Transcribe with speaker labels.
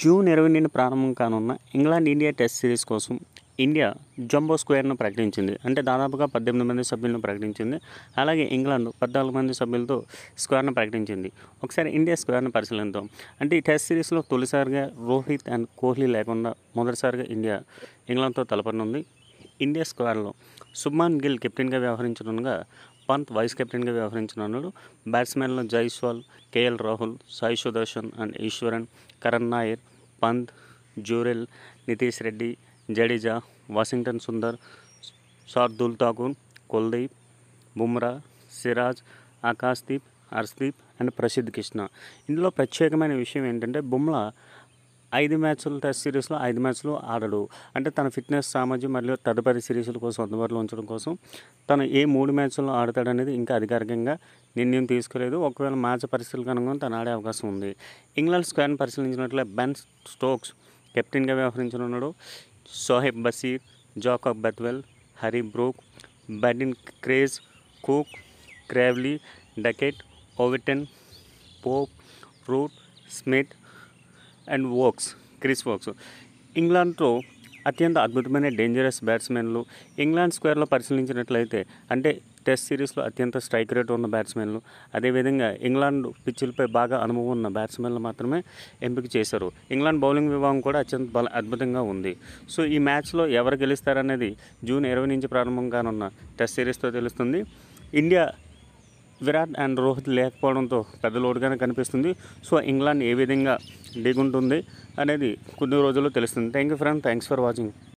Speaker 1: June 20 నుండి ప్రారంభం కానున్న ఇంగ్లాండ్ ఇండియా టెస్ట్ సిరీస్ కోసం ఇండియా జంబో స్క్వేర్ను ప్రకటించింది. అంటే దాదాపుగా 18 మంది సభ్యులను ప్రకటించింది. అలాగే ఇంగ్లాండ్ 14 మంది సభ్యులతో స్క్వేర్ను ప్రకటించింది. ఒకసారి ఇండియా స్క్వేర్ను పరిశీలిద్దాం. అంటే ఈ టెస్ట్ సిరీస్లో తొలిసారిగా రోహిత్ అండ్ కోహ్లీ లేకుండా మొదటిసారిగా ఇండియా ఇంగ్లాండ్తో తలపనుంది. ఇండియా స్క్వేర్లో శుభ్మాన్ గిల్ కెప్టెన్గా వ్యవహరించనుండగా పంత్ వైస్ కెప్టెన్గా వ్యవహరించనున్నాడు. బ్యాట్స్మెన్లో Jaiswal, KL Rahul, Sai Sudharsan and Easwaran, Karun Nair, Pant, Jurel, Nitish Reddy, Jadeja, Washington Sundar, Shardul Thakur, Kuldeep, Bumrah, Siraj, Akashdeep, Harshdeep and Prasidh Krishna. ఇందులో ప్రత్యేకమైన విషయం ఏంటంటే బుమ్రా 5 మ్యాచ్లు టెస్ట్ సిరీస్లో 5 మ్యాచ్లు ఆడడు. అంటే తన ఫిట్నెస్ సామర్థ్యం మరియు తదుపరి సిరీస్ల కోసం అందుబాటులో ఉంచడం కోసం తను ఏ 3 మ్యాచ్ల్లో ఆడతాడనేది ఇంకా అధికారికంగా నిర్ణయం తీసుకోలేదు. ఒకవేళ మ్యాచ్ పరిస్థితులకు అనుగుణంగా తను ఆడే అవకాశం ఉంది. ఇంగ్లాండ్ స్క్వాడ్ని పరిశీలించినట్లే బెన్ స్టోక్స్ కెప్టెన్గా వ్యవహరించనున్నాడు. Shoaib Bashir, Jacob Bethell, Harry Brook, Brydon Carse, Cook, Crawley, Duckett, Overton, Pope, Root, Smith and Chris Woakes. ఇంగ్లాండ్లో అత్యంత అద్భుతమైన డేంజరస్ బ్యాట్స్మెన్లు. ఇంగ్లాండ్ స్క్వేర్లో పరిశీలించినట్లయితే అంటే టెస్ట్ సిరీస్లో అత్యంత స్ట్రైక్ రేట్ ఉన్న బ్యాట్స్మెన్లు, అదేవిధంగా ఇంగ్లాండ్ పిచ్చులపై బాగా అనుభవం ఉన్న బ్యాట్స్మెన్లు మాత్రమే ఎంపిక చేశారు. ఇంగ్లాండ్ బౌలింగ్ విభాగం కూడా అత్యంత అద్భుతంగా ఉంది. సో ఈ మ్యాచ్లో ఎవరు గెలుస్తారనేది జూన్ 20 నుంచి ప్రారంభం కానున్న టెస్ట్ సిరీస్తో తెలుస్తుంది. ఇండియా విరాట్ అండ్ రోహిత్ లేకపోవడంతో పెద్ద లోటుగానే కనిపిస్తుంది. సో ఇంగ్లాండ్ ఏ విధంగా ఢీకొంటుంది అనేది కొన్ని రోజుల్లో తెలుస్తుంది. Thank you friend, thanks for watching.